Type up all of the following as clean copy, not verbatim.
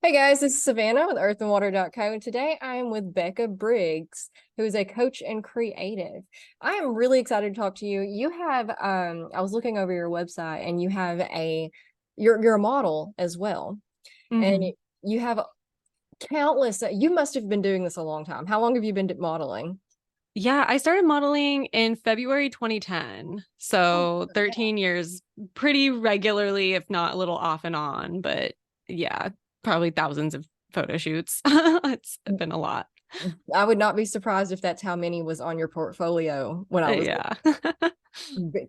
Hey guys, this is Savannah with earthandwater.co, and today I am with Becca Briggs, who is a coach and creative. I am really excited to talk to you. You have I was looking over your website and you have you're a model as well. And hmm you have countless you must have been doing this a long time. How long have you been modeling? Yeah, I started modeling in February 2010. Oh, So yeah. 13 years pretty regularly, if not a little off and on. But yeah, probably thousands of photo shoots. It's been a lot. I would not be surprised if that's how many was on your portfolio when I was Yeah.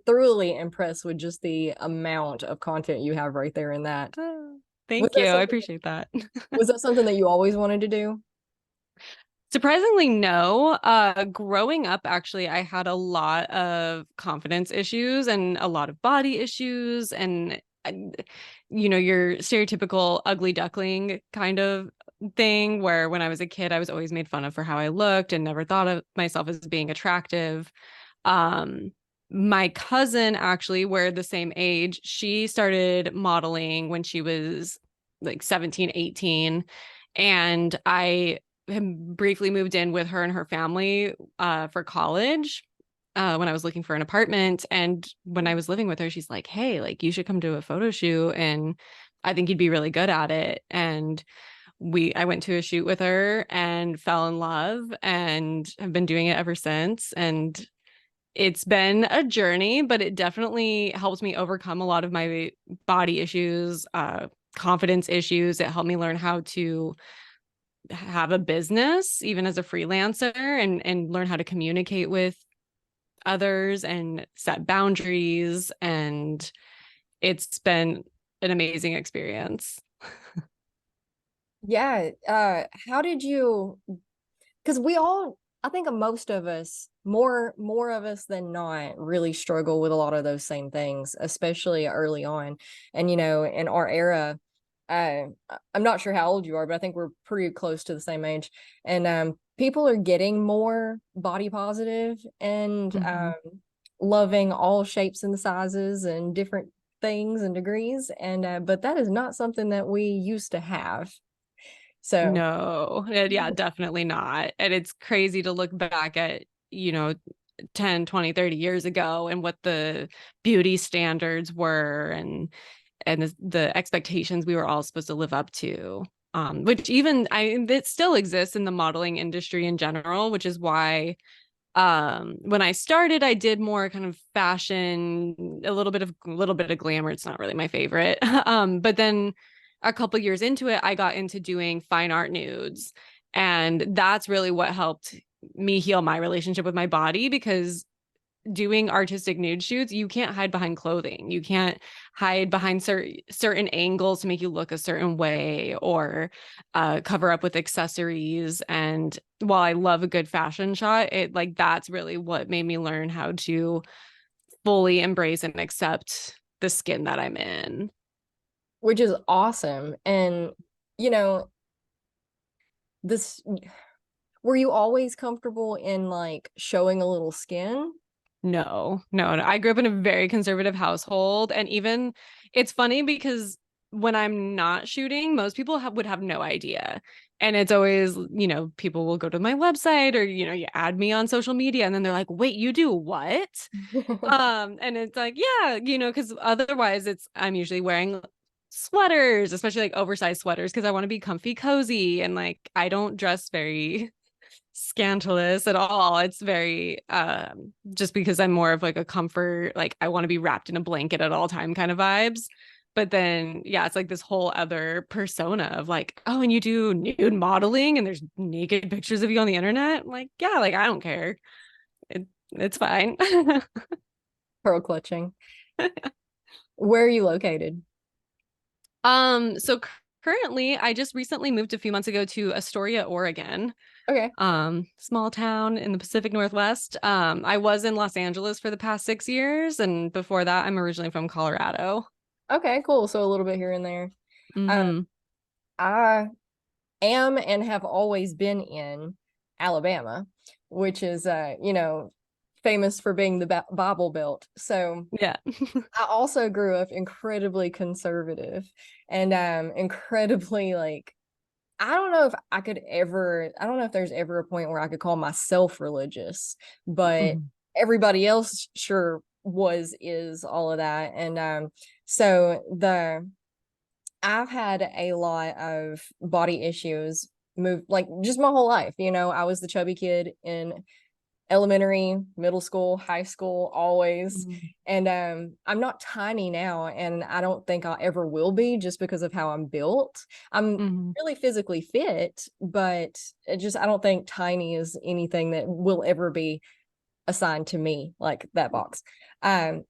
thoroughly impressed with just the amount of content you have right there in that. Was Thank you. that I something appreciate that. was that something that you always wanted to do? Surprisingly, no. Growing up, actually, I had a lot of confidence issues and a lot of body issues and your stereotypical ugly duckling kind of thing where when I was a kid, I was always made fun of for how I looked and never thought of myself as being attractive. Um, my cousin actually, we're the same age, she started modeling when she was like 17, 18. And I briefly moved in with her and her family for college when I was looking for an apartment. And when I was living with her, she's like, hey, like you should come to a photo shoot and I think you'd be really good at it. And I went to a shoot with her and fell in love and have been doing it ever since. And it's been a journey, but it definitely helps me overcome a lot of my body issues, confidence issues. It helped me learn how to have a business even as a freelancer and learn how to communicate with others and set boundaries, and it's been an amazing experience. Yeah. How did you, because I think most of us, more of us than not, really struggle with a lot of those same things, especially early on. And in our era, uh, I'm not sure how old you are, but I think we're pretty close to the same age. And people are getting more body positive and Mhm. loving all shapes and sizes and different things and degrees. And but that is not something that we used to have. So No, yeah, definitely not. And it's crazy to look back at, 10, 20, 30 years ago and what the beauty standards were and the expectations we were all supposed to live up to. Which even it still exists in the modeling industry in general, which is why when I started, I did more kind of fashion, a little bit of glamour. It's not really my favorite. But then a couple years into it, I got into doing fine art nudes. And that's really what helped me heal my relationship with my body, because doing artistic nude shoots, you can't hide behind clothing. You can't hide behind certain angles to make you look a certain way or cover up with accessories. And while I love a good fashion shot, it like that's really what made me learn how to fully embrace and accept the skin that I'm in. which is awesome. And you know, this were you always comfortable in like showing a little skin? No, no, no. I grew up in a very conservative household. And even it's funny because when I'm not shooting, most people would have no idea. And it's always, people will go to my website or, you add me on social media and then they're like, wait, you do what? And it's like, yeah, because otherwise I'm usually wearing sweaters, especially like oversized sweaters, because I want to be comfy, cozy. And like, I don't dress very scandalous at all. It's very just because I'm more of like a comfort, like I want to be wrapped in a blanket at all time kind of vibes. But then yeah, it's like this whole other persona of like, oh, and you do nude modeling and there's naked pictures of you on the internet. I'm like, yeah, like I don't care. It's fine. Pearl clutching. Where are you located? So currently I just recently moved a few months ago to Astoria, Oregon. Okay. Small town in the Pacific Northwest. I was in Los Angeles for the past 6 years, and before that, I'm originally from Colorado. Okay, cool. So a little bit here and there. Um, Mm-hmm. I am and have always been in Alabama, which is famous for being the Bible Belt. So Yeah. I also grew up incredibly conservative and incredibly like I don't know if I could ever, I don't know if there's ever a point where I could call myself religious, but Mhm. everybody else sure was, is all of that. And so I've had a lot of body issues move like just my whole life. You know, I was the chubby kid in elementary, middle school, high school, always. Mhm. And I'm not tiny now, and I don't think I ever will be just because of how I'm built. I'm Mhm. really physically fit, but it just I don't think tiny is anything that will ever be assigned to me like that box. Um,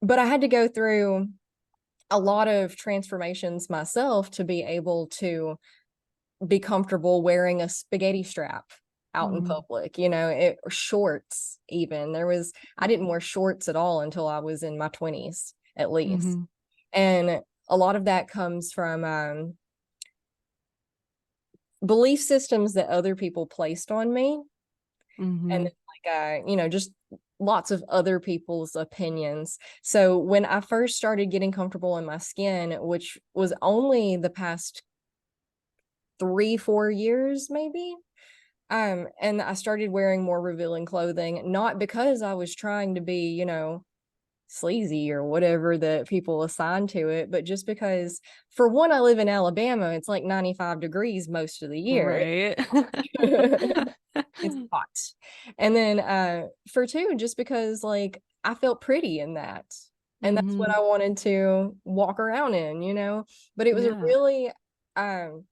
but I had to go through a lot of transformations myself to be able to be comfortable wearing a spaghetti strap out in Mhm. public, you know, or shorts even. I didn't wear shorts at all until I was in my 20s at least. Mhm. And a lot of that comes from belief systems that other people placed on me. And Mhm. you know, just lots of other people's opinions. So when I first started getting comfortable in my skin, which was only the past 3, 4 years, maybe, and I started wearing more revealing clothing, not because I was trying to be, you know, sleazy or whatever that people assign to it, but just because, for one, I live in Alabama, it's like 95 degrees most of the year. Right. It's hot. And then for two, just because like I felt pretty in that. And that's what Mhm. I wanted to walk around in, you know. But it was a Yeah. really um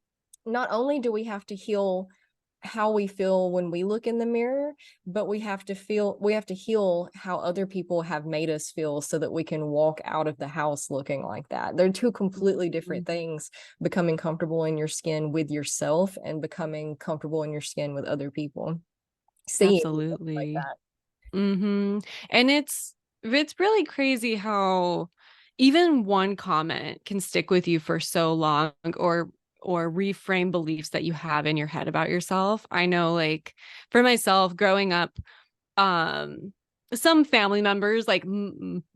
not only do we have to heal how we feel when we look in the mirror, but we have to heal how other people have made us feel so that we can walk out of the house looking like that. They're two completely different Mhm. things, becoming comfortable in your skin with yourself and becoming comfortable in your skin with other people. Seeing yourself like Absolutely. that. And it's really crazy how even one comment can stick with you for so long, or reframe beliefs that you have in your head about yourself. I know, like, for myself growing up, um some family members, like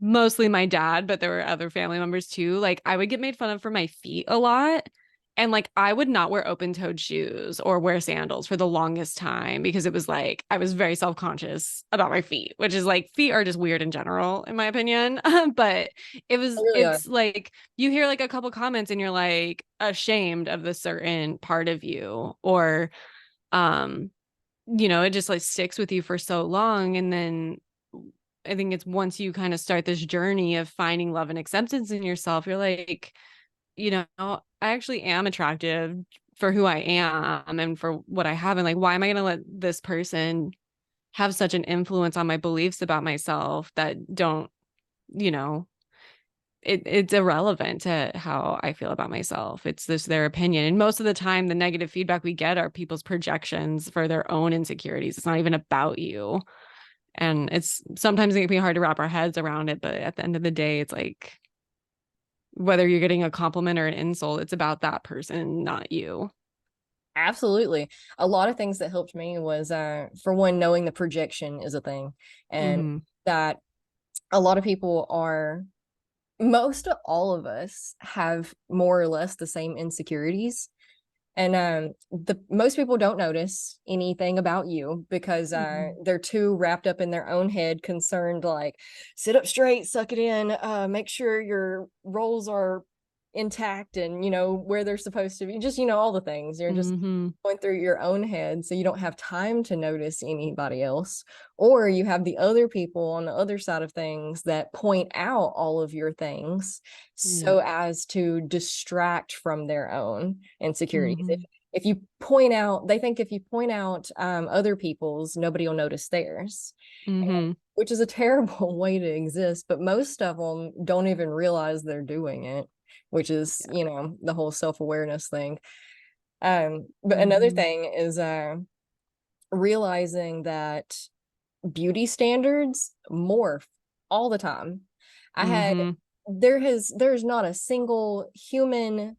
mostly my dad, but there were other family members too, like I would get made fun of for my feet a lot, and like I would not wear open-toed shoes or wear sandals for the longest time because it was like I was very self-conscious about my feet, which is like, feet are just weird in general in my opinion. But They really are. it's like you hear like a couple comments and you're like ashamed of the certain part of you, or um it just like sticks with you for so long. And then I think it's once you kind of start this journey of finding love and acceptance in yourself, you're like, I actually am attractive for who I am and for what I have. And like, why am I going to let this person have such an influence on my beliefs about myself that don't, you know, it's irrelevant to how I feel about myself. It's just their opinion. And most of the time, the negative feedback we get are people's projections for their own insecurities. It's not even about you. And it's sometimes it can be hard to wrap our heads around it. But at the end of the day, it's like whether you're getting a compliment or an insult, it's about that person, not you. Absolutely. A lot of things that helped me was for one, knowing the projection is a thing, and Mm-hmm. that a lot of people are, most all of us have more or less the same insecurities. And the most people don't notice anything about you because Mm-hmm. they're too wrapped up in their own head, concerned like sit up straight, suck it in, make sure your rolls are intact and you know where they're supposed to be. Just you know all the things. You're just Mm-hmm. going through your own head, so you don't have time to notice anybody else. Or you have the other people on the other side of things that point out all of your things Yeah. so as to distract from their own insecurities. Mm-hmm. If you point out, they think if you point out other people's, nobody will notice theirs, Mm-hmm. which is a terrible way to exist. But most of them don't even realize they're doing it, which is, Yeah. you know, the whole self-awareness thing. But another Mm-hmm. thing is realizing that beauty standards morph all the time. I had Mm-hmm. there's not a single human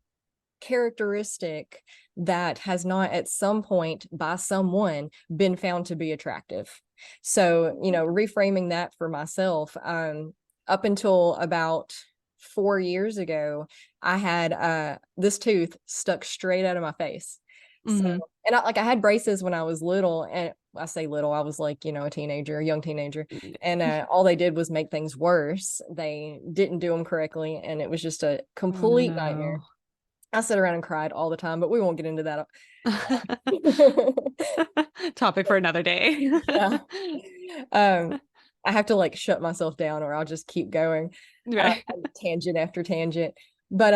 characteristic that has not at some point by someone been found to be attractive. So, you know, reframing that for myself, up until about 4 years ago, I had this tooth stuck straight out of my face. So, Hmm. and I had braces when I was little, and I say little, I was like, a teenager, a young teenager, and all they did was make things worse. They didn't do them correctly, and it was just a Oh complete nightmare. no. I sat around and cried all the time, but we won't get into that. Topic for another day. Yeah. Um, I have to like shut myself down or I'll just keep going, Right. tangent after tangent. But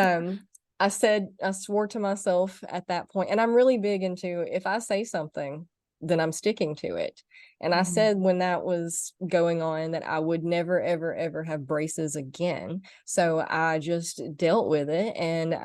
I swore to myself at that point, and I'm really big into if I say something, then I'm sticking to it. And I Hmm. said when that was going on that I would never, ever, ever have braces again. So I just dealt with it, and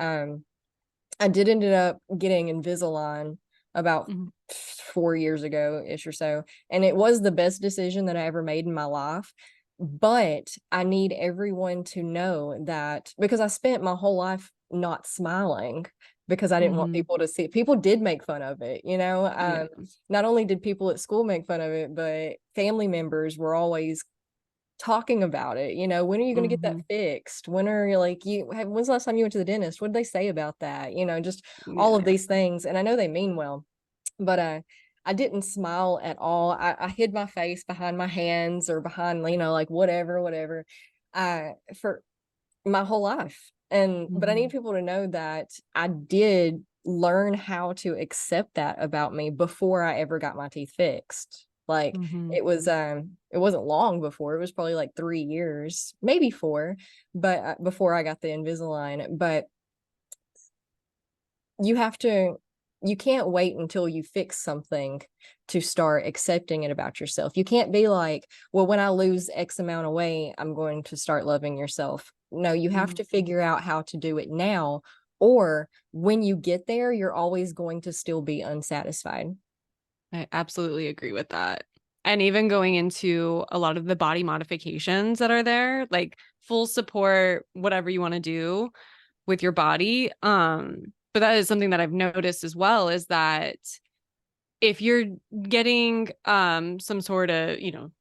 I did ended up getting Invisalign about Hmm. 4 years ago ish or so, and it was the best decision that I ever made in my life. But I need everyone to know that because I spent my whole life not smiling because I didn't want Hmm. people to see it. People did make fun of it, Yeah. not only did people at school make fun of it, but family members were always talking about it. When are you going to get that Hmm. fixed? When are you like when's the last time you went to the dentist? What did they say about that? Just all of Yeah. these things. And I know they mean well, but I didn't smile at all. I hid my face behind my hands or behind, like whatever, for my whole life. But I need Hmm. people to know that I did learn how to accept that about me before I ever got my teeth fixed. Like Hmm. it wasn't long before. It was probably like 3 years, maybe four, but before I got the Invisalign. But you have to you can't wait until you fix something to start accepting it about yourself. You can't be like, well, when I lose X amount of weight, I'm going to start loving yourself. No, you have to Hmm. figure out how to do it now, or when you get there, you're always going to still be unsatisfied. I absolutely agree with that. And even going into a lot of the body modifications that are there, like full support, whatever you want to do with your body. But that is something that I've noticed as well is that if you're getting some sort of,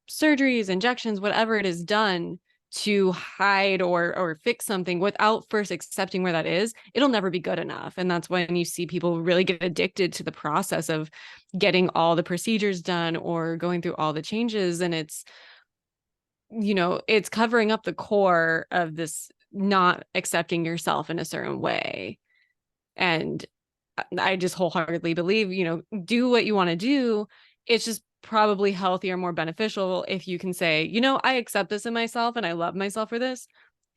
surgeries, injections, whatever it is done to hide or fix something without first accepting where that is, it'll never be good enough. And that's when you see people really get addicted to the process of getting all the procedures done or going through all the changes. And it's covering up the core of this not accepting yourself in a certain way. And I just wholeheartedly believe, do what you want to do. It's just probably healthier, more beneficial if you can say, I accept this in myself and I love myself for this.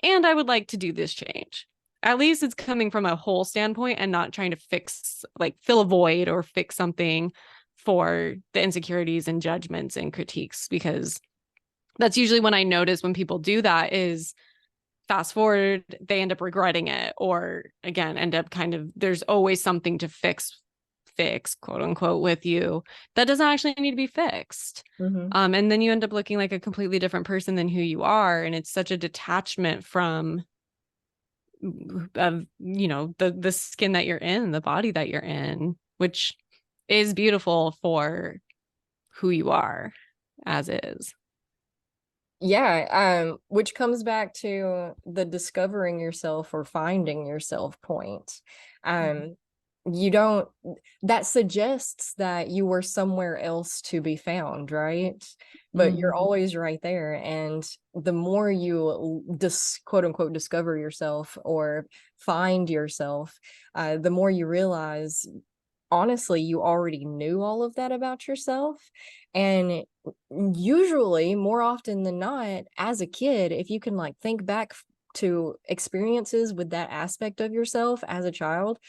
And I would like to do this change. At least it's coming from a whole standpoint and not trying to fix, like fill a void or fix something for the insecurities and judgments and critiques, because that's usually when I notice when people do that is fast forward, they end up regretting it, or again, end up kind of, there's always something to fix, quote unquote, with you that doesn't actually need to be fixed. Mm-hmm. And then you end up looking like a completely different person than who you are. And it's such a detachment from the skin that you're in, the body that you're in, which is beautiful for who you are as is. Yeah, which comes back to the discovering yourself or finding yourself point. Mhm. Um, you don't, that suggests that you were somewhere else to be found, right? But you're Mhm. always right there. And the more you quote unquote discover yourself or find yourself, the more you realize honestly you already knew all of that about yourself. And usually more often than not as a kid, if you can like think back to experiences with that aspect of yourself as a child,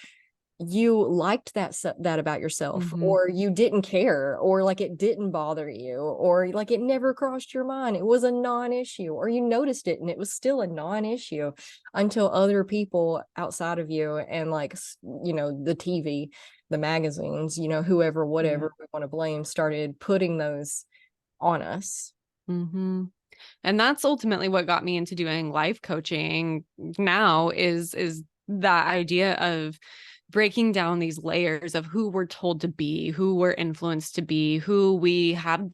you liked that about yourself, Mhm. or you didn't care, or like it didn't bother you, or like it never crossed your mind, it was a non-issue, or you noticed it and it was still a non-issue until other people outside of you and like the TV, the magazines, whoever, Yeah. whatever we want to blame, started putting those on us. Mhm. And that's ultimately what got me into doing life coaching now is that idea of breaking down these layers of who we're told to be, who we're influenced to be, who we have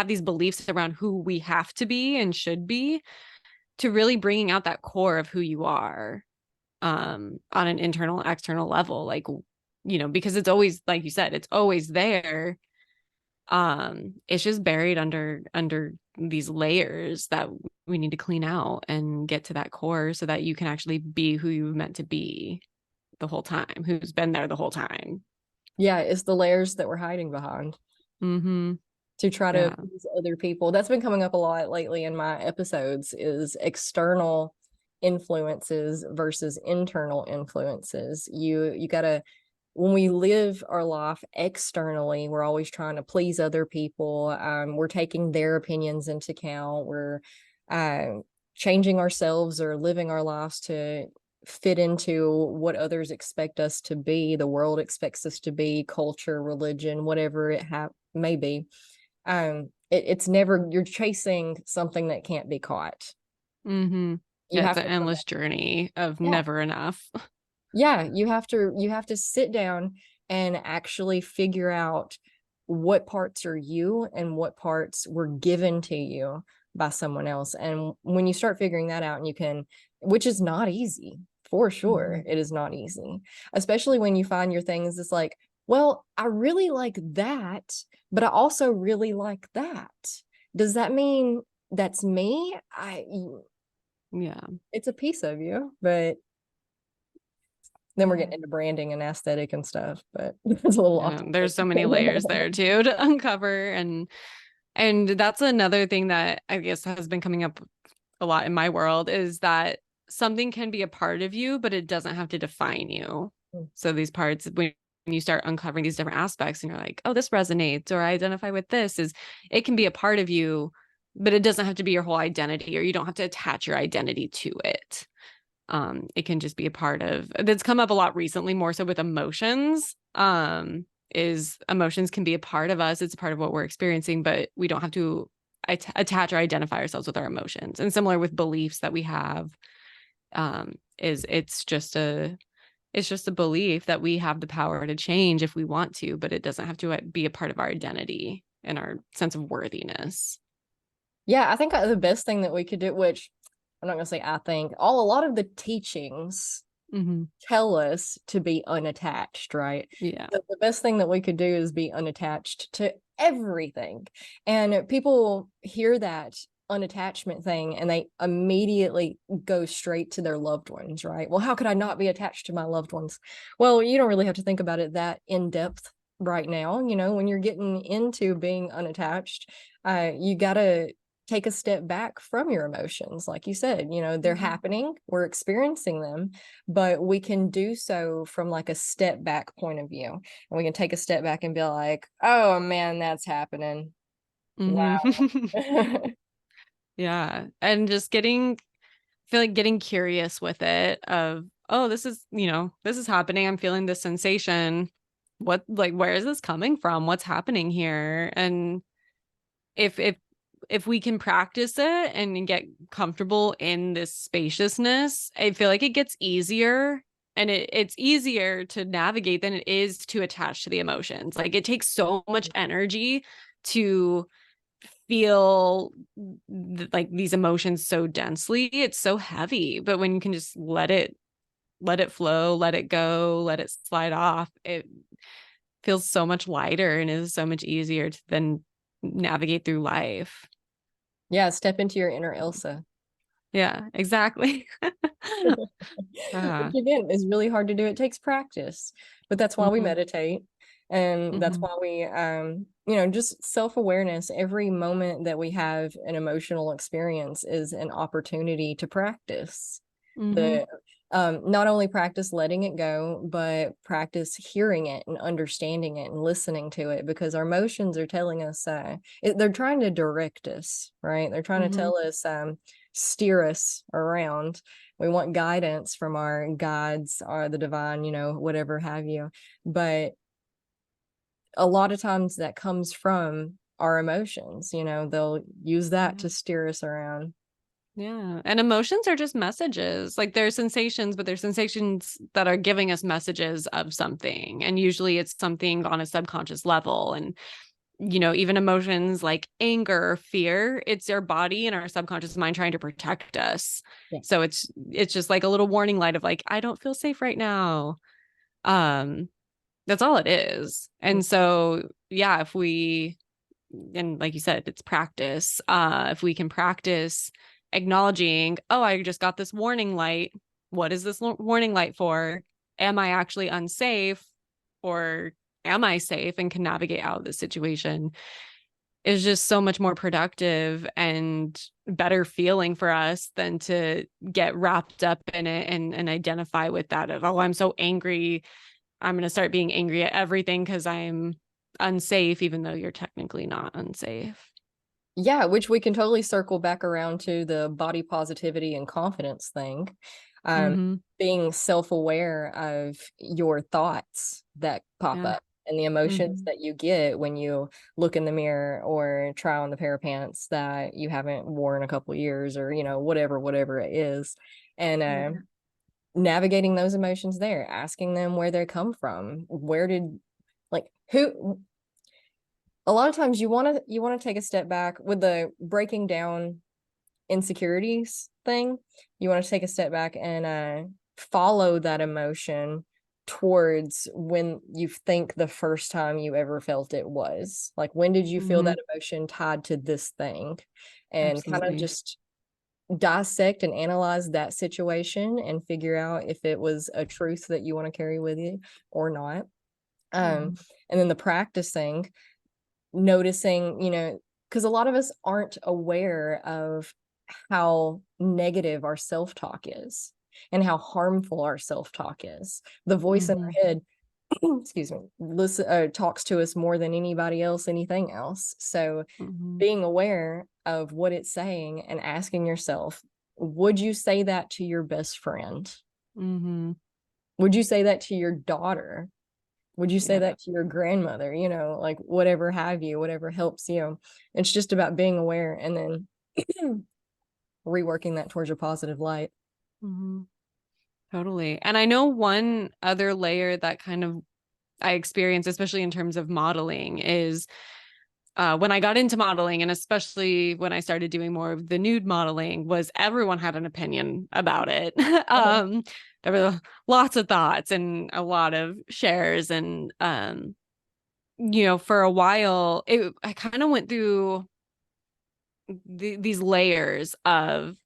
these beliefs around who we have to be and should be, to really bringing out that core of who you are on an internal external level. Like because it's always, like you said, it's always there. It's just buried under these layers that we need to clean out and get to that core so that you can actually be who you meant to be the whole time, who's been there the whole time. Yeah, it's the layers that we're hiding behind Mm-hmm. to try to Yeah. please other people. That's been coming up a lot lately in my episodes is external influences versus internal influences. You got to when we live our life externally, we're always trying to please other people. We're taking their opinions into account. We're uh, changing ourselves or living our lives to fit into what others expect us to be, the world expects us to be, culture, religion, whatever it may be. It's never, you're chasing something that can't be caught. Mm-hmm. You Yeah, it's have an to, endless journey of yeah, never enough. yeah, you have to sit down and actually figure out what parts are you and what parts were given to you by someone else. And when you start figuring that out, and you can, which is not easy, for sure, Mm-hmm. it is not easy, especially when you find your things. It's like, well, I really like that, but I also really like that. Does that mean that's me? Yeah. It's a piece of you, but then we're Yeah. getting into branding and aesthetic and stuff, but it's a little off Yeah, there's topic. so many layers there too to uncover, and that's another thing that I guess has been coming up a lot in my world is that something can be a part of you, but it doesn't have to define you. So these parts, when you start uncovering these different aspects and you're like, oh, this resonates or I identify with this, is it can be a part of you, but it doesn't have to be your whole identity, or you don't have to attach your identity to it. It can just be a part of that's come up a lot recently, more so with emotions. Is emotions can be a part of us, it's a part of what we're experiencing, but we don't have to attach or identify ourselves with our emotions. And similar with beliefs that we have, is it's just a belief that we have the power to change if we want to, but it doesn't have to be a part of our identity and our sense of worthiness. Yeah, I think the best thing that we could do, which I'm not going to say I think, a lot of the teachings Mm-hmm. tell us to be unattached, right? Yeah. The best thing that we could do is be unattached to everything. And people hear that unattachment thing and they immediately go straight to their loved ones, right? Well, how could I not be attached to my loved ones? Well, you don't really have to think about it that in depth right now. When you're getting into being unattached, you got to take a step back from your emotions. Like you said, they're Mm-hmm. happening, we're experiencing them, but we can do so from like a step back point of view. And we can take a step back and be like, oh man, that's happening. Wow. Mm-hmm. Yeah. And just feel like getting curious with it of, oh, this is happening. I'm feeling this sensation. Where is this coming from? What's happening here? And if we can practice it and get comfortable in this spaciousness, I feel like it gets easier, and it's easier to navigate than it is to attach to the emotions. Like it takes so much energy to feel like these emotions so densely. It's so heavy, but when you can just let it flow, let it go, let it slide off, it feels so much lighter and is so much easier to then navigate through life. Yeah, step into your inner Elsa. Yeah, exactly. Which Ah, again is really hard to do. It takes practice, but that's why we mhm, meditate. And that's mhm, why we, just self-awareness. Every moment that we have an emotional experience is an opportunity to practice. mhm, The Not only practice letting it go, but practice hearing it and understanding it and listening to it, because our emotions are telling us, they're trying to direct us, right? They're trying to mhm, tell us, steer us around. We want guidance from our guides or the divine, whatever have you. But a lot of times that comes from our emotions, they'll use that yeah, to steer us around. yeah. And emotions are just messages. Like they're sensations, but they're sensations that are giving us messages of something. And usually it's something on a subconscious level. And even emotions like anger or fear, it's our body and our subconscious mind trying to protect us. Yeah. So it's just like a little warning light of like, I don't feel safe right now. Um, That's all it is. Mm. And so, yeah, if we, and like you said, it's practice. If we can practice acknowledging, oh, I just got this warning light. What is this warning light for? Am I actually unsafe, or am I safe and can navigate out of this situation? Is just so much more productive and better feeling for us than to get wrapped up in it and identify with that of, oh, I'm so angry, I'm going to start being angry at everything because I'm unsafe, even though you're technically not unsafe. Yeah, which we can totally circle back around to the body positivity and confidence thing. Um, Mm-hmm. Being self-aware of your thoughts that pop Yeah. up and the emotions Mm-hmm. that you get when you look in the mirror or try on the pair of pants that you haven't worn a couple years, or whatever it is. And Yeah. navigating those emotions there, asking them where they come from. Where did, like, who, a lot of times you want to take a step back with the breaking down insecurities thing. You want to take a step back and follow that emotion towards when you think the first time you ever felt it was. Like, when did you feel Mm-hmm. that emotion tied to this thing? And kind of Absolutely. just dissect and analyze that situation and figure out if it was a truth that you want to carry with you or not. Um, Mm-hmm. and then the practicing, noticing, because a lot of us aren't aware of how negative our self-talk is and how harmful our self-talk is. The voice in Mm-hmm. our head, excuse me, listen, talks to us more than anybody else, anything else. So Mm-hmm. being aware of what it's saying and asking yourself, would you say that to your best friend? Mm-hmm. Would you say that to your daughter? Would you say Yeah. that to your grandmother? Like, whatever have you, whatever helps you. It's just about being aware and then reworking that towards a positive light. Mm-hmm. Totally. And I know one other layer that kind of I experience, especially in terms of modeling, is when I got into modeling, and especially when I started doing more of the nude modeling, was everyone had an opinion about it. Uh-huh. There were lots of thoughts and a lot of shares, and for a while, I kind of went through these layers of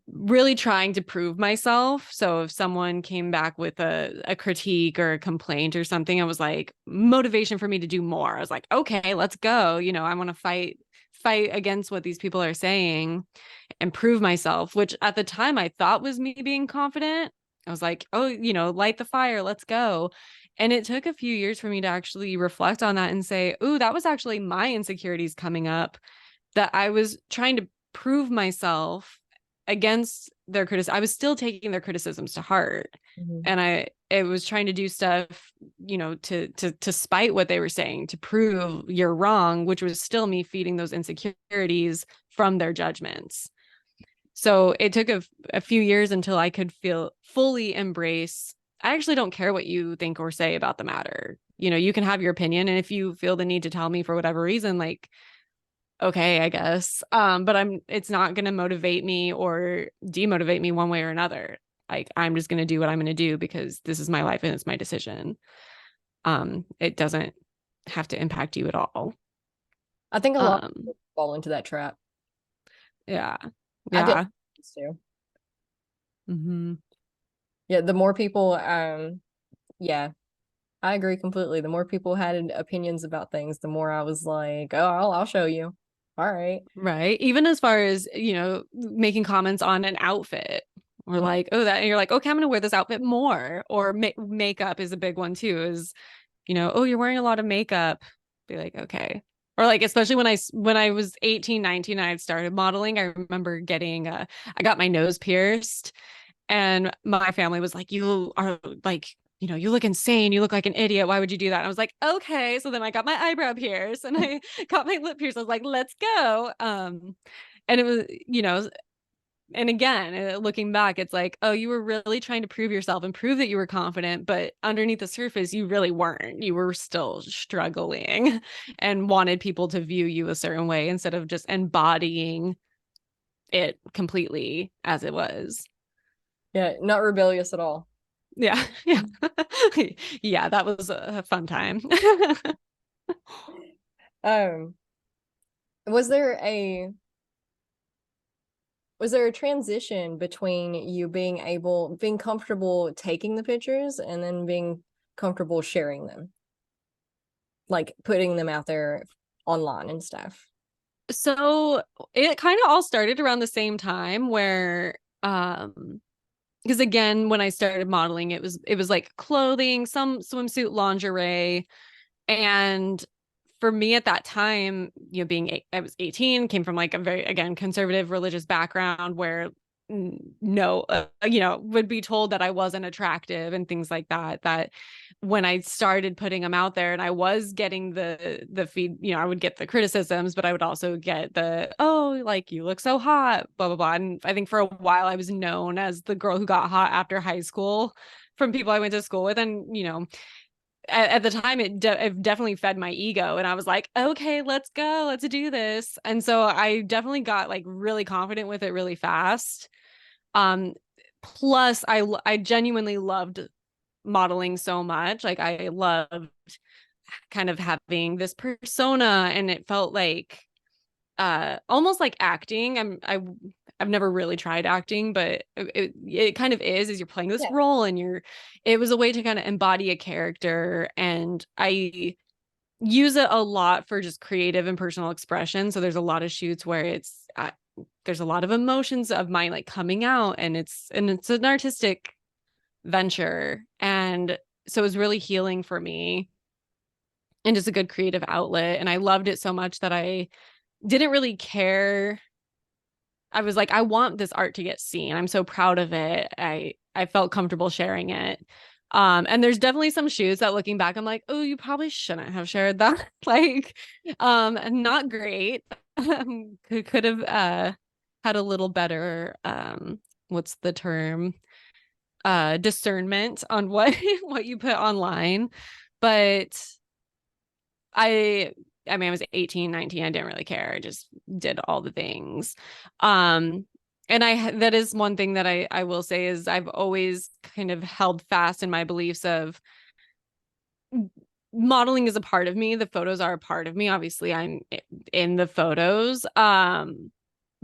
really trying to prove myself. So if someone came back with a critique or a complaint or something, I was like, motivation for me to do more. I was like, okay, let's go. I want to fight against what these people are saying and prove myself, which at the time I thought was me being confident. I was like, oh, light the fire, let's go. And it took a few years for me to actually reflect on that and say, ooh, that was actually my insecurities coming up, that I was trying to prove myself against their criticism. I was still taking their criticisms to heart. Mhm. And it was trying to do stuff, to spite what they were saying, to prove you're wrong, which was still me feeding those insecurities from their judgments. So it took a few years until I could feel fully embrace. I actually don't care what you think or say about the matter. You can have your opinion. And if you feel the need to tell me for whatever reason, like, okay, I guess. But it's not going to motivate me or demotivate me one way or another. Like, I'm just going to do what I'm going to do because this is my life and it's my decision. It doesn't have to impact you at all. I think a lot of Um, people fall into that trap. yeah. I did Yeah. too. Mm-hmm. Yeah, the more people, yeah, I agree completely. The more people had opinions about things, the more I was like, oh, I'll show you. All right. Right. Even as far as, making comments on an outfit, or like, oh, that, and you're like, okay, I'm going to wear this outfit more. Or makeup is a big one too, is, oh, you're wearing a lot of makeup. Be like, okay. Or like, especially when I was 18, 19, and I had started modeling, I remember I got my nose pierced, and my family was like, you are like, you look insane. You look like an idiot. Why would you do that? And I was like, okay. So then I got my eyebrow pierced and I got my lip pierced. I was like, let's go. And it was, and again, looking back, it's like, oh, you were really trying to prove yourself and prove that you were confident, but underneath the surface, you really weren't. You were still struggling and wanted people to view you a certain way instead of just embodying it completely as it was. Yeah, not rebellious at all. Yeah. Yeah. Yeah, that was a fun time. Um, was there a was there a transition between you being comfortable taking the pictures and then being comfortable sharing them, like putting them out there online and stuff? So it kind of all started around the same time where because again, when I started modeling, it was like clothing, some swimsuit lingerie. And for me at that time, I was 18, came from like a very, again, conservative religious background where no, would be told that I wasn't attractive and things like that. That when I started putting them out there and I was getting the feed, I would get the criticisms, but I would also get oh, like you look so hot, blah, blah, blah. And I think for a while I was known as the girl who got hot after high school from people I went to school with. And, at the time it definitely fed my ego, and I was like, okay, let's go, let's do this. And so I definitely got like really confident with it really fast. um Plus I genuinely loved modeling so much. Like I loved kind of having this persona, and it felt like almost like acting. I've never really tried acting, but it kind of is you're playing this Yeah. role, and it was a way to kind of embody a character. And I use it a lot for just creative and personal expression. So there's a lot of shoots where there's a lot of emotions of mine like coming out, and it's an artistic venture. And so it was really healing for me and just a good creative outlet. And I loved it so much that I didn't really care. I was like, I want this art to get seen. I'm so proud of it. I felt comfortable sharing it. And there's definitely some shoes that looking back, I'm like, oh, you probably shouldn't have shared that. Like, not great. Could have had a little better what's the term? Discernment on what what you put online. But I I mean, I was 18, 19. I didn't really care. I just did all the things. Um, and that is one thing that I will say is I've always kind of held fast in my beliefs of modeling is a part of me. The photos are a part of me. Obviously, I'm in the photos.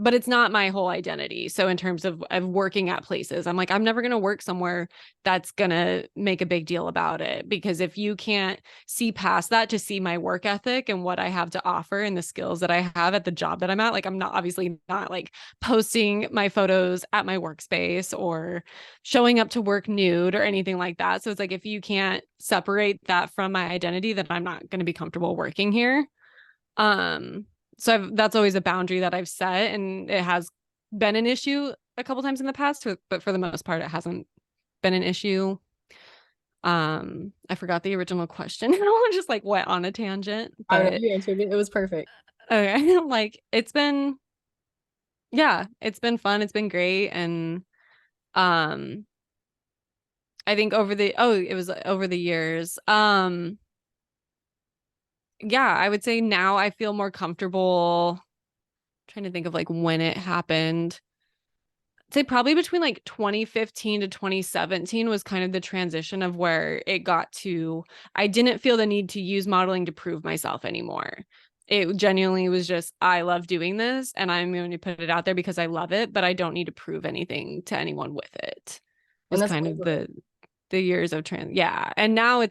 But it's not my whole identity. So in terms of working at places, I'm like, I'm never going to work somewhere that's going to make a big deal about it. Because if you can't see past that to see my work ethic and what I have to offer and the skills that I have at the job that I'm at, like I'm not obviously not like posting my photos at my workspace or showing up to work nude or anything like that. So it's like, if you can't separate that from my identity, then I'm not going to be comfortable working here. Um, so that's always a boundary that I've set, and it has been an issue a couple times in the past, but for the most part, it hasn't been an issue. I forgot the original question. I just like went on a tangent, I don't know. but You answered it. It was perfect. okay. Like yeah, it's been fun. It's been great. And um, I think it was over the years. Yeah, I would say now I feel more comfortable trying to think of like when it happened. I'd say probably between like 2015 to 2017 was kind of the transition of where it got to, I didn't feel the need to use modeling to prove myself anymore. It genuinely was just, I love doing this and I'm going to put it out there because I love it, but I don't need to prove anything to anyone with it. And Was that's kind of over. the years of yeah. And now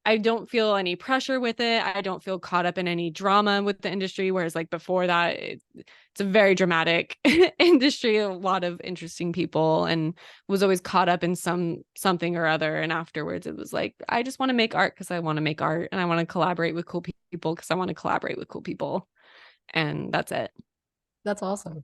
I don't feel any pressure with it. I don't feel caught up in any drama with the industry. Whereas like before that, it's a very dramatic industry, a lot of interesting people, and was always caught up in something or other. And afterwards it was like, I just want to make art because I want to make art, and I want to collaborate with cool people because I want to collaborate with cool people. And that's it. That's awesome.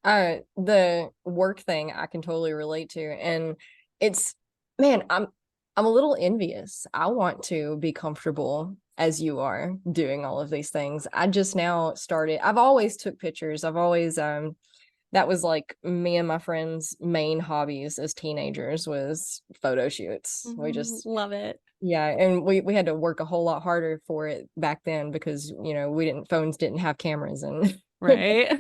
The work thing I can totally relate to. And it's, man, I'm a little envious. I want to be comfortable as you are doing all of these things. I just now started, I've always took pictures. I've always that was like me and my friends' main hobbies as teenagers was photo shoots. We just Love it. yeah, and we had to work a whole lot harder for it back then because we didn't phones didn't have cameras and Right.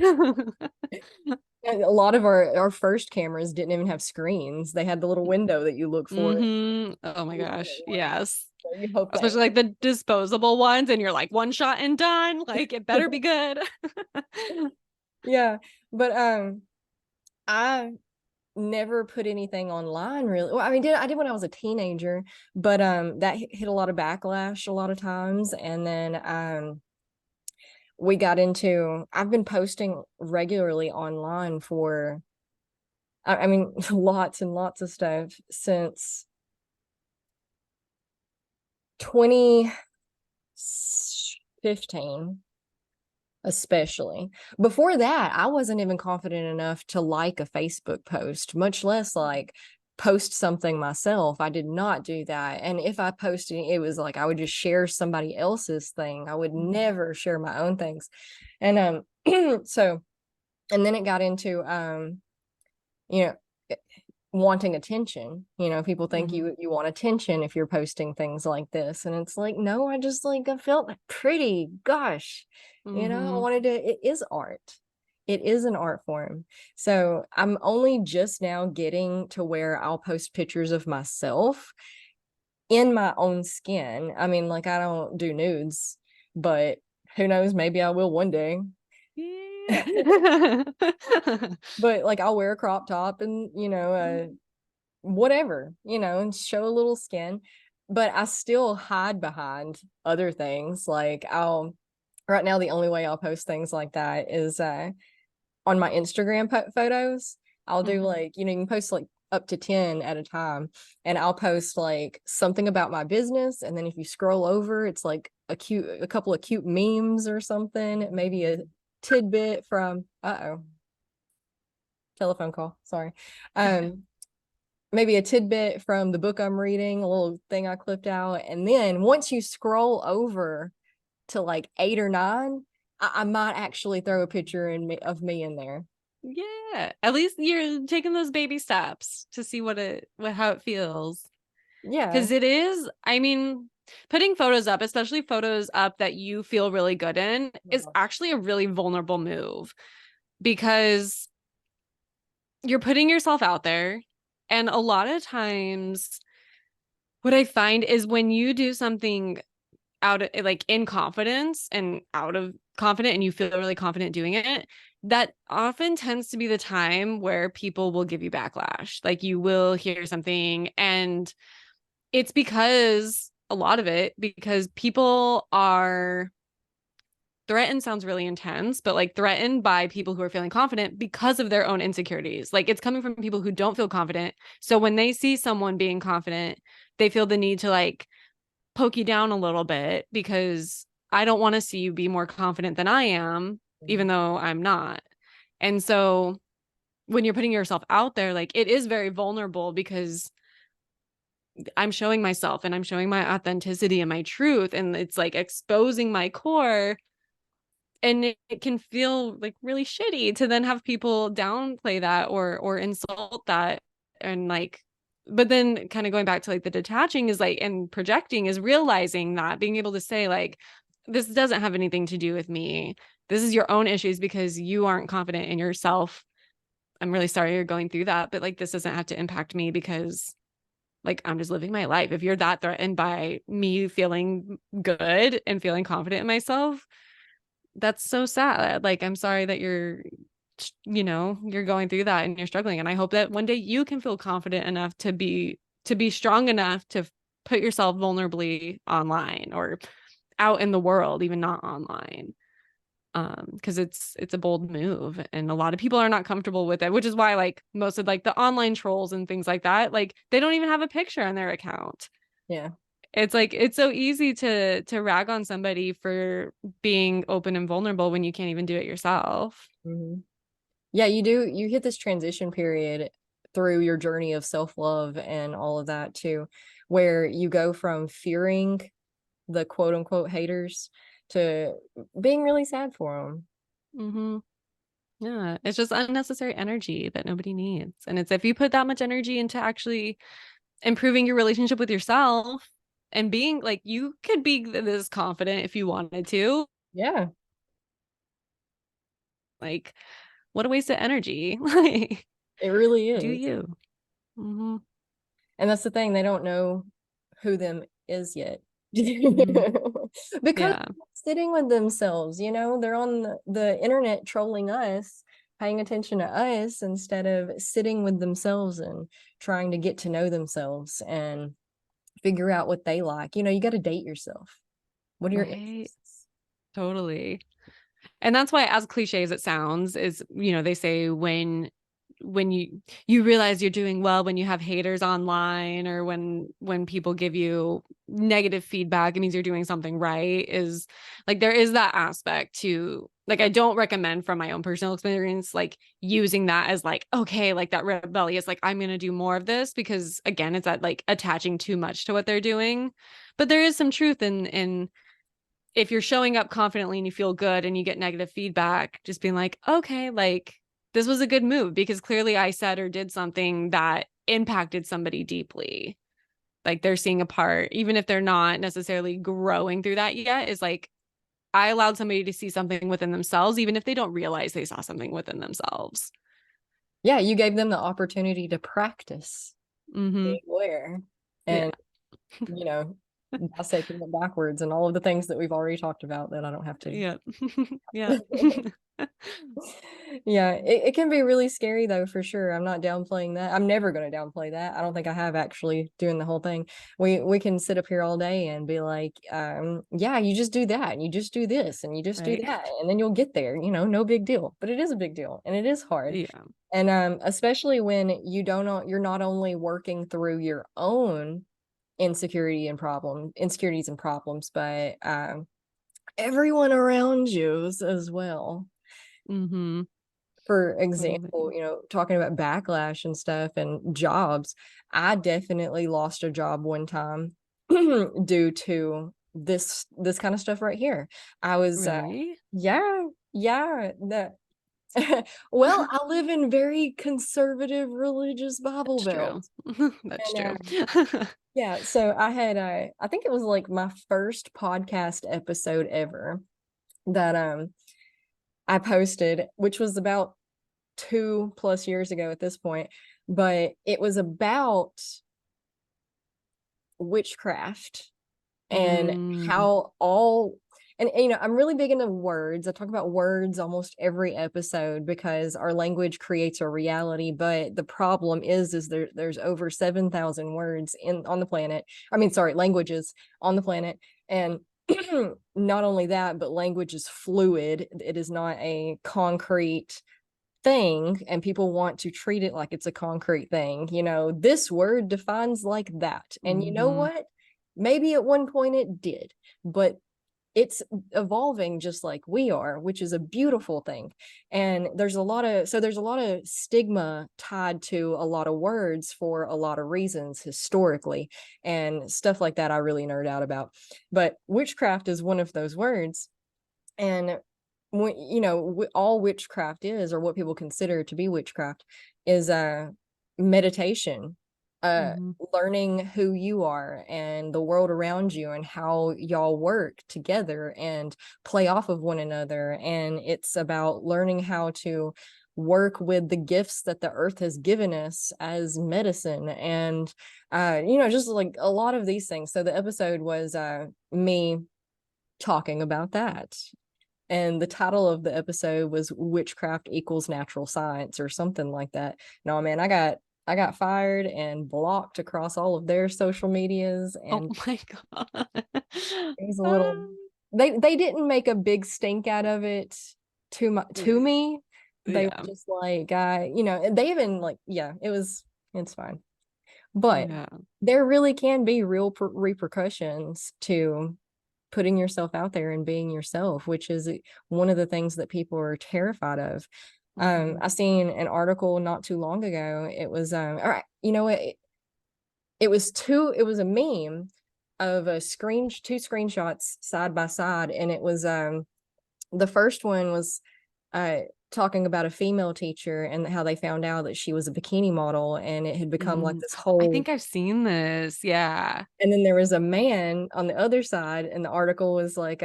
And a lot of our first cameras didn't even have screens. They had the little window that you look for. Oh my You know what gosh. it was. Yes. So you hope that. Especially like the disposable ones, and you're like one shot and done. Like it better be good. Yeah, but I never put anything online really. Well, I mean, I did when I was a teenager, but that hit a lot of backlash a lot of times, and then we got into. I've been posting regularly online for, I mean, lots and lots of stuff since 2015, especially. Before that, I wasn't even confident enough to like a Facebook post, much less like post something myself. I did not do that. And if I posted, it was like I would just share somebody else's thing. I would never share my own things. And so and then it got into you know, wanting attention. People think Mhm. you want attention if you're posting things like this, and it's like, no, I just like I felt pretty. Gosh, I Mhm. wanted to. It is art. It is an art form. So I'm only just now getting to where I'll post pictures of myself in my own skin. I mean, like I don't do nudes, but who knows? Maybe I will one day. Yeah. But like I'll wear a crop top and whatever, and show a little skin, but I still hide behind other things. Like right now, the only way I'll post things like that is on my Instagram photos. I'll do Mhm. like, you can post like up to 10 at a time, and I'll post like something about my business. And then if you scroll over, it's like a couple of cute memes or something, maybe a tidbit from, telephone call. Sorry. Um, Maybe a tidbit from the book I'm reading, a little thing I clipped out. And then once you scroll over to like 8 or 9, I might actually throw a picture of me in there. Yeah. At least you're taking those baby steps to see how it feels. Yeah. Because it is, I mean, putting photos up, especially photos up that you feel really good in, is actually a really vulnerable move because you're putting yourself out there. And a lot of times, what I find is when you do something out of like in confidence and out of confident and you feel really confident doing it, that often tends to be the time where people will give you backlash. Like you will hear something, and it's because a lot of it because people are threatened sounds really intense, but like threatened by people who are feeling confident because of their own insecurities. Like it's coming from people who don't feel confident. So when they see someone being confident, they feel the need to like poke you down a little bit because I don't want to see you be more confident than I am, even though I'm not. And so when you're putting yourself out there, like it is very vulnerable because I'm showing myself and I'm showing my authenticity and my truth. And it's like exposing my core. And it can feel like really shitty to then have people downplay that or insult that. And like, but then kind of going back to like the detaching is like and projecting is realizing that being able to say like this doesn't have anything to do with me. This is your own issues because you aren't confident in yourself. I'm really sorry you're going through that, but like this doesn't have to impact me because like I'm just living my life. If you're that threatened by me feeling good and feeling confident in myself, that's so sad. Like I'm sorry that you're going through that and you're struggling, and I hope that one day you can feel confident enough to be strong enough to put yourself vulnerably online or out in the world, even not online. Because it's a bold move and a lot of people are not comfortable with it, which is why like most of like the online trolls and things like that, like they don't even have a picture on their account. Yeah. It's like it's so easy to rag on somebody for being open and vulnerable when you can't even do it yourself. Mhm. Yeah, you do. You hit this transition period through your journey of self-love and all of that too, where you go from fearing the quote unquote haters to being really sad for them. Mm-hmm. Yeah, it's just unnecessary energy that nobody needs. And it's if you put that much energy into actually improving your relationship with yourself and being like you could be this confident if you wanted to. Yeah. Like what a waste of energy. Like, It really do is. you? Hmm. And that's the thing, they don't know who them is yet. Hmm. Because Yeah. sitting with themselves, they're on the internet trolling us, paying attention to us instead of sitting with themselves and trying to get to know themselves and figure out what they like. You got to date yourself. What are your Right. interests? Totally. And that's why, as cliche as it sounds, is, they say when you realize you're doing well when you have haters online, or when people give you negative feedback, it means you're doing something right. Is like, there is that aspect to, like, I don't recommend, from my own personal experience, like using that as like, okay, like that rebellious, like I'm gonna do more of this, because again, it's that like attaching too much to what they're doing. But there is some truth in if you're showing up confidently and you feel good and you get negative feedback, just being like, okay, like this was a good move because clearly I said or did something that impacted somebody deeply. Like they're seeing a part, even if they're not necessarily growing through that yet, is like, I allowed somebody to see something within themselves, even if they don't realize they saw something within themselves. Yeah, you gave them the opportunity to practice Mm-hmm. being aware Yeah. and, you know, dissecting it backwards and all of the things that we've already talked about that I don't have to. Yeah. Yeah. Yeah, it can be really scary though, for sure. I'm not downplaying that. I'm never going to downplay that. I don't think I have actually doing the whole thing. We can sit up here all day and be like, yeah, you just do that and you just do this and you just do Right. that and then you'll get there, no big deal. But it is a big deal and it is hard. Yeah. And especially when you're not only working through your own insecurities and problems, but everyone around you as well. Mm-hmm. For example, Totally. talking about backlash and stuff and jobs, I definitely lost a job one time due to this kind of stuff right here. I was Really? yeah, yeah, that well, I live in very conservative religious Bible That's Belt. true. That's And true. yeah, so I had I think it was like my first podcast episode ever that I posted, which was about 2+ years ago at this point, but it was about witchcraft and Mm, how all and I'm really big into words. I talk about words almost every episode because our language creates a reality, but the problem is there's over 7,000 words in on the planet. I mean, sorry, languages on the planet. And not only that, but language is fluid. It is not a concrete thing, and people want to treat it like it's a concrete thing. This word defines like that. And you know hmm. what? Maybe at one point it did, but it's evolving just like we are, which is a beautiful thing. And there's a lot of stigma tied to a lot of words for a lot of reasons historically and stuff like that. I really nerd out about. But witchcraft is one of those words. And all witchcraft is, or what people consider to be witchcraft, is meditation, uh Hmm. learning who you are and the world around you and how y'all work together and play off of one another. And it's about learning how to work with the gifts that the earth has given us as medicine and just like a lot of these things. So the episode was me talking about that, and the title of the episode was Witchcraft Equals Natural Science or something like that. No, man, I got fired and blocked across all of their social medias, Oh and my God. it was a little Um, they didn't make a big stink out of it to me. They were yeah. just like, they even like, yeah, it's fine. But Yeah. there really can be real repercussions to putting yourself out there and being yourself, which is one of the things that people are terrified of. Hmm. I seen an article not too long ago. It was all right, you know what? It was a meme of two screenshots side by side, and it was the first one was uh talking about a female teacher and how they found out that she was a bikini model, and it had become like Mm. this I whole. think I've seen this. Yeah. And then there was a man on the other side, and the article was like,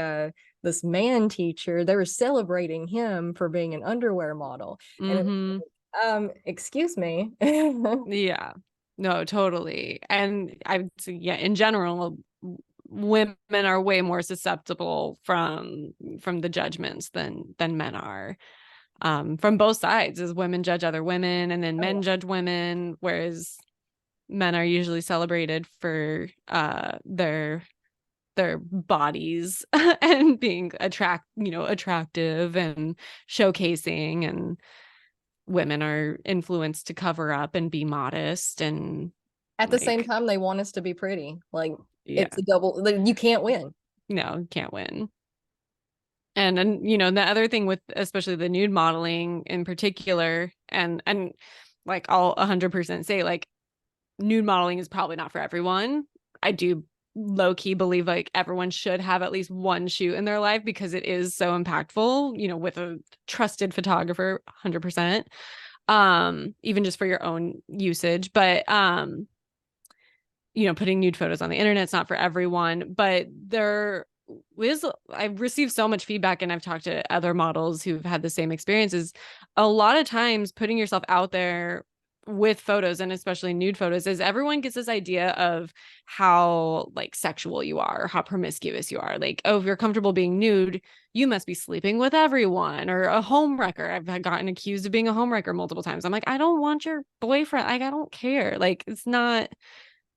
this man teacher, they were celebrating him for being an underwear model. And it was Mm-hmm. like, excuse me. Yeah. No, totally. And I would say, yeah, in general, women are way more susceptible from the judgments than men are. From both sides, as women judge other women and then Oh yeah. men judge women, whereas men are usually celebrated for their bodies and being attractive and showcasing, and women are influenced to cover up and be modest and At the same like, time, they want us to be pretty. Like it's yeah, a double, like, you can't win. no, can't win. And the other thing with especially the nude modeling in particular, and like I'll 100% say, like, nude modeling is probably not for everyone. I do low key believe like everyone should have at least one shoot in their life because it is so impactful, with a trusted photographer, 100%. Even just for your own usage. But putting nude photos on the internet, it's not for everyone, but there is, I've received so much feedback and I've talked to other models who've had the same experiences. A lot of times putting yourself out there with photos, and especially nude photos, is everyone gets this idea of how like sexual you are, how promiscuous you are. Like, oh, if you're comfortable being nude, you must be sleeping with everyone, or a homewrecker. I've gotten accused of being a homewrecker multiple times. I'm like, I don't want your boyfriend. Like, I don't care. Like, it's not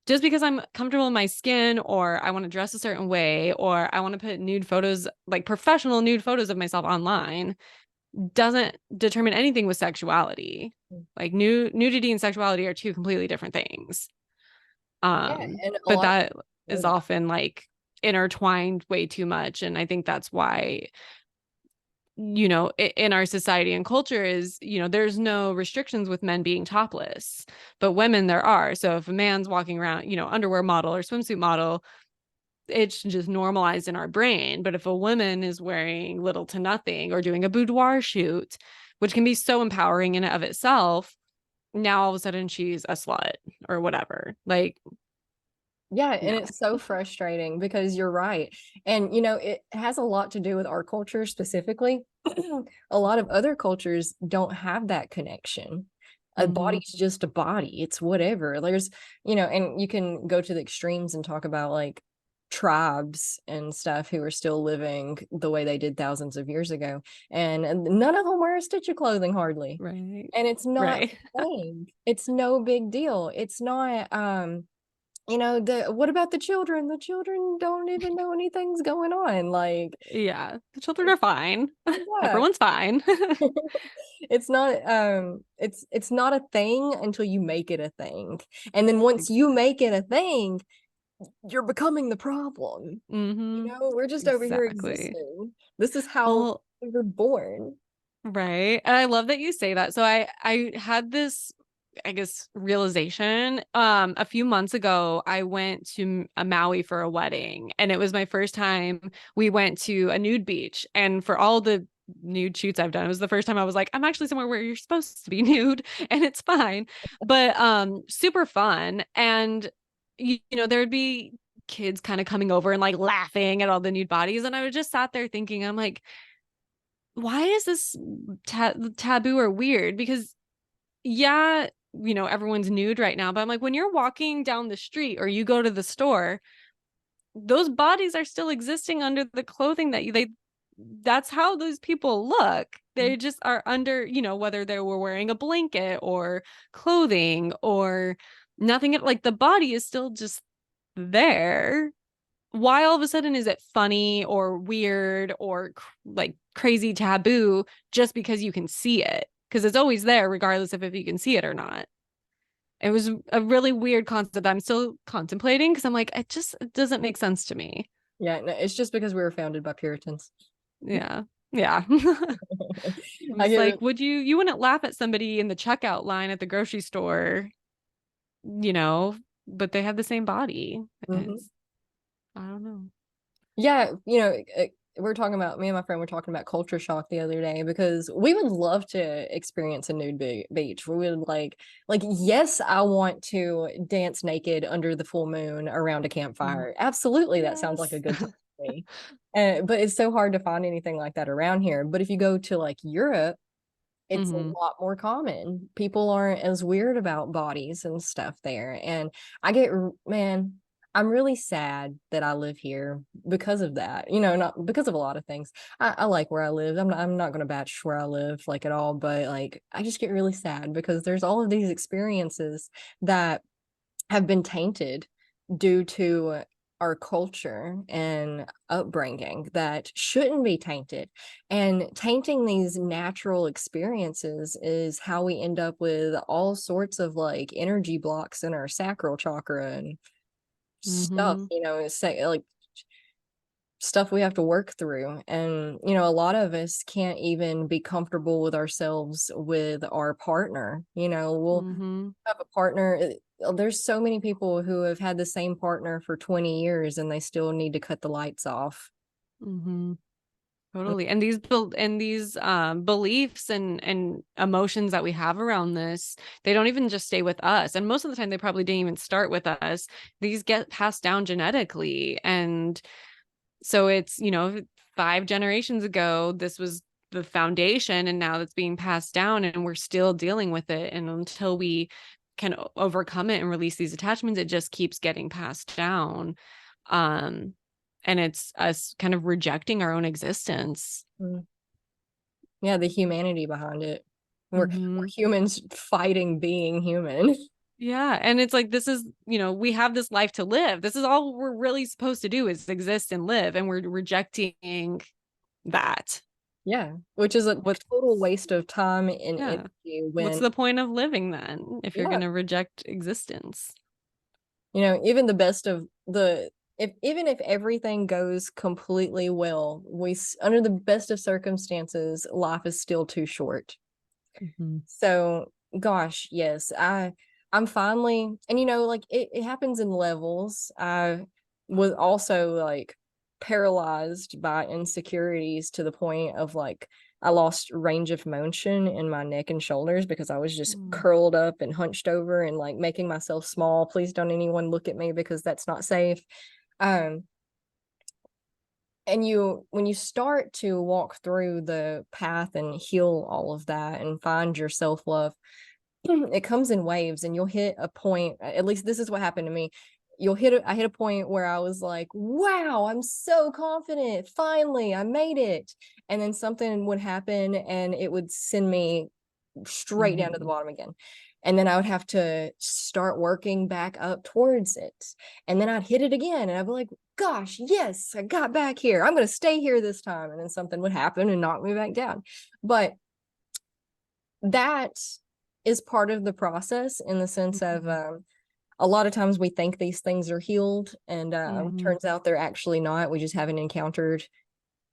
just because I'm comfortable in my skin, or I want to dress a certain way, or I want to put nude photos, like professional nude photos of myself online, doesn't determine anything with sexuality. Like, nudity and sexuality are two completely different things. Yeah, and a But lot of that people know is that. often like intertwined way too much. And I think that's why, in our society and culture is, there's no restrictions with men being topless, but women there are. So if a man's walking around, underwear model or swimsuit model, it's just normalized in our brain. But if a woman is wearing little to nothing or doing a boudoir shoot, which can be so empowering in and of itself, now all of a sudden she's a slut or whatever. Like, Yeah, and no. it's so frustrating because you're right. And it has a lot to do with our culture specifically. A lot of other cultures don't have that connection. A Mm-hmm. body's just a body. It's whatever. There's, and you can go to the extremes and talk about like tribes and stuff who are still living the way they did thousands of years ago. And none of them wear a stitch of clothing hardly. Right. And it's not Right. a thing. It's no big deal. It's not the what about the children? The children don't even know anything's going on. Like, Yeah. The children are fine. yeah. Everyone's fine. It's not a thing until you make it a thing. And then once you make it a thing, you're becoming the problem. Mm-hmm. We're just over here Exactly. existing. This is how Well, we were born. right. And I love that you say that. So I had this, I guess, realization. A few months ago, I went to Maui for a wedding, and it was my first time. We went to a nude beach, and for all the nude shoots I've done, it was the first time I was like, I'm actually somewhere where you're supposed to be nude, and it's fine. But super fun. And there would be kids kind of coming over and like laughing at all the nude bodies, and I was just sat there thinking, I'm like, why is this taboo or weird? Because yeah, everyone's nude right now, but I'm like, when you're walking down the street or you go to the store, those bodies are still existing under the clothing that's how those people look. They just are under, whether they were wearing a blanket or clothing or nothing, like the body is still just there. Why all of a sudden is it funny or weird or like crazy taboo just because you can see it? Because it's always there, regardless of if you can see it or not. It was a really weird concept I'm still contemplating because I'm like, it doesn't make sense to me. Yeah, no, it's just because we were founded by Puritans. Yeah. Yeah. I'm I just get like, you wouldn't laugh at somebody in the checkout line at the grocery store, you know, but they have the same body. it. It's, I don't know. Yeah, we're talking about me and my friend were talking about culture shock the other day because we would love to experience a nude beach. We would yes, I want to dance naked under the full moon around a campfire. Absolutely, that sounds like a Yes. good time to me. But it's so hard to find anything like that around here. But if you go to like Europe, it's a Hmm. lot more common. People aren't as weird about bodies and stuff there. And I get, man, I'm really sad that I live here because of that. You know, not because of a lot of things. I like where I live. I'm not going to batch where I live like at all, but like I just get really sad because there's all of these experiences that have been tainted due to our culture and upbringing that shouldn't be tainted. And tainting these natural experiences is how we end up with all sorts of like energy blocks in our sacral chakra and stuff, Hmm. you know, say like stuff we have to work through. And, you know, a lot of us can't even be comfortable with ourselves with our partner. You know, we'll Hmm. have a partner. There's so many people who have had the same partner for 20 years and they still need to cut the lights off. Hmm. Totally. And these beliefs and emotions that we have around this, they don't even just stay with us. And most of the time they probably didn't even start with us. These get passed down genetically. And so it's, 5 generations ago, this was the foundation, and now it's being passed down, and we're still dealing with it. And until we can overcome it and release these attachments, it just keeps getting passed down. Um, and it's us kind of rejecting our own existence. Mm. Yeah, the humanity behind it. We're Hmm. humans fighting being human. Yeah. And it's like, this is, we have this life to live. This is all we're really supposed to do is exist and live. And we're rejecting that. Yeah, which is a What, total waste of time and yeah. energy What's when, the point of living then if you're yeah, going to reject existence? you know, even the best of the if even if everything goes completely well, under the best of circumstances, life is still too short. Hmm. So, gosh, yes, I'm finally, and you know, like it happens in levels. I was also like paralyzed by insecurities to the point of like I lost range of motion in my neck and shoulders because I was just Mm. curled up and hunched over and like making myself small. Please don't anyone look at me because that's not safe. Um, and when you start to walk through the path and heal all of that and find your self-love, it comes in waves and you'll hit a point, at least this is what happened to me. I hit a point where I was like, wow, I'm so confident, finally I made it. And then something would happen and it would send me straight down to the Hmm. bottom again. And then I would have to start working back up towards it. And then I'd hit it again and I'd be like, gosh, yes, I got back here, I'm going to stay here this time. And then something would happen and knock me back down. But that is part of the process in the sense of Hmm. a lot of times we think these things are healed and Hmm. turns out they're actually not. We just haven't encountered,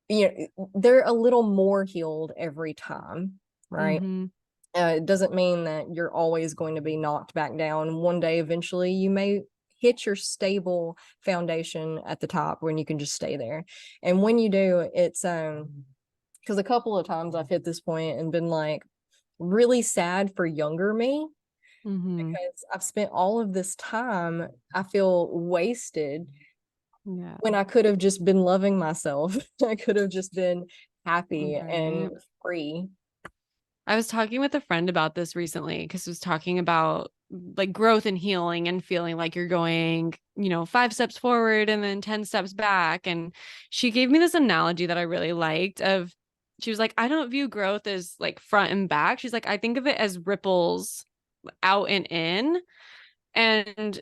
you know, they're a little more healed every time, right? Hmm. It doesn't mean that you're always going to be knocked back down. One day eventually you may hit your stable foundation at the top when you can just stay there. And when you do, it's because a couple of times I've hit this point and been like really sad for younger me Hmm. because I've spent all of this time I feel wasted Yeah. when I could have just been loving myself. I could have just been happy and Right. free. I was talking with a friend about this recently because I was talking about like growth and healing and feeling like you're going, 5 steps forward and then 10 steps back. And she gave me this analogy that I really liked of, she was like, I don't view growth as like front and back. She's like, I think of it as ripples out and in, and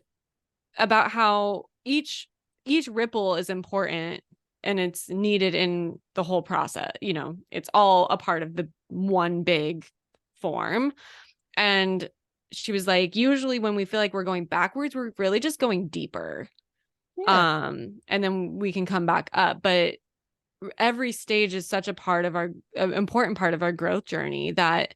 about how each ripple is important and it's needed in the whole process. It's all a part of the one big form. And she was like, usually when we feel like we're going backwards, we're really just going deeper. Yeah. And then we can come back up. But every stage is such a part of our important part of our growth journey that,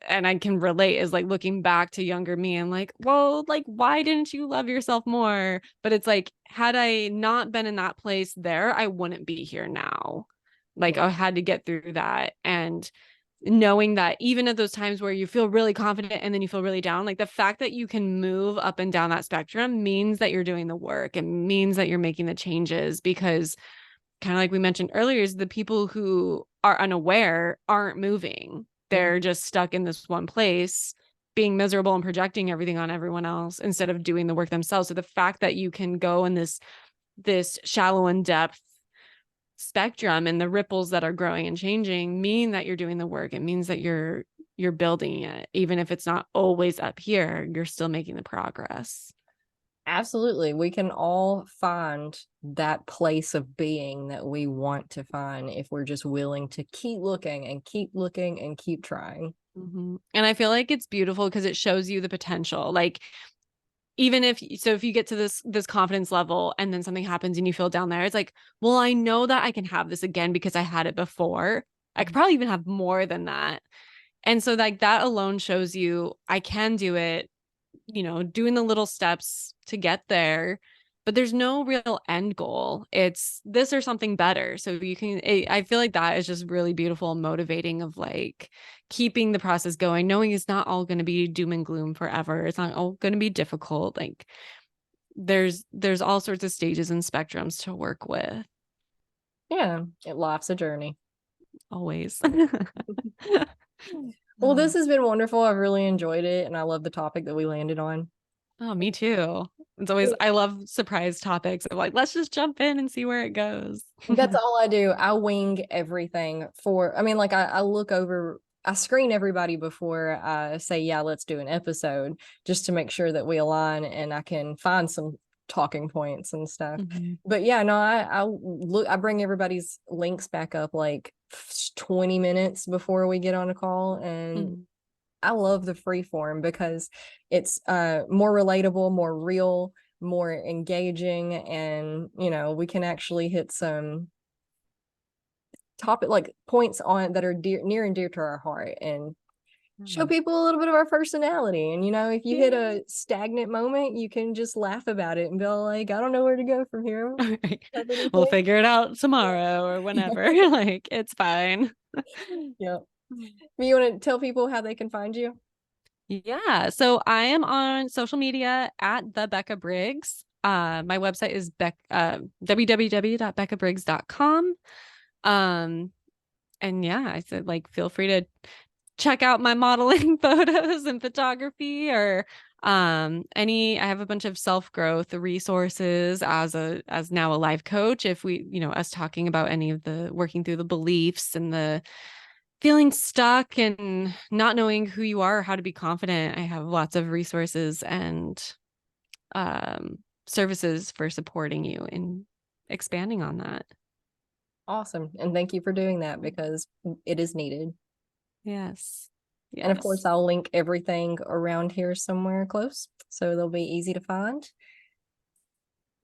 and I can relate, is like looking back to younger me and like, well, like, why didn't you love yourself more? But it's like, had I not been in that place there, I wouldn't be here now. Like, I had to get through that. And knowing that even at those times where you feel really confident and then you feel really down, like the fact that you can move up and down that spectrum means that you're doing the work and means that you're making the changes, because kind of like we mentioned earlier, is the people who are unaware aren't moving. Mhm. They're just stuck in this one place, being miserable and projecting everything on everyone else instead of doing the work themselves. So the fact that you can go in this shallow and depth spectrum and the ripples that are growing and changing mean that you're doing the work. It means that you're building it. Even if it's not always up here, you're still making the progress. Absolutely. We can all find that place of being that we want to find if we're just willing to keep looking and keep looking and keep trying. And I feel like it's beautiful because it shows you the potential. Like even if you get to this confidence level and then something happens and you feel down there, it's like, well, I know that I can have this again because I had it before. I could probably even have more than that. And so like that alone shows you I can do it, doing the little steps to get there, but there's no real end goal. It's this or something better. So I feel like that is just really beautiful and motivating of like keeping the process going, knowing it's not all going to be doom and gloom forever. It's not all going to be difficult. Like there's all sorts of stages and spectrums to work with. Yeah, life's a journey. Always. Well, Oh, this has been wonderful. I've really enjoyed it, and I love the topic that we landed on. oh, me too. It's always, I love surprise topics of like, let's just jump in and see where it goes. That's all I do. I wing everything I mean, like I look over, I screen everybody before I say, yeah, let's do an episode just to make sure that we align and I can find some talking points and stuff. Mhm. But yeah, no, I bring everybody's links back up like 20 minutes before we get on a call. And Mhm. I love the free form because it's more relatable, more real, more engaging, and we can actually hit some topic like points on that are near and dear to our heart and show Mhm. people a little bit of our personality. And if you hit Yeah. a stagnant moment, you can just laugh about it and be like, I don't know where to go from here. Have We'll anything? figure it out tomorrow or whenever. Like, it's fine. Yeah. You want to tell people how they can find you? Yeah. So I am on social media at the Becca Briggs. My website is www.beccabriggs.com. Um, and yeah, I said like feel free to check out my modeling photos and photography or I have a bunch of self-growth resources as now a life coach if us talking about any of the working through the beliefs and the feeling stuck and not knowing who you are or how to be confident. I have lots of resources and services for supporting you in expanding on that. Awesome. And thank you for doing that because it is needed. Yes. And of course, Yes. I'll link everything around here somewhere close so they'll be easy to find.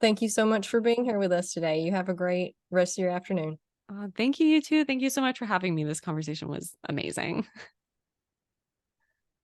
Thank you so much for being here with us today. You have a great rest of your afternoon. Thank you, you too. Thank you so much for having me. This conversation was amazing.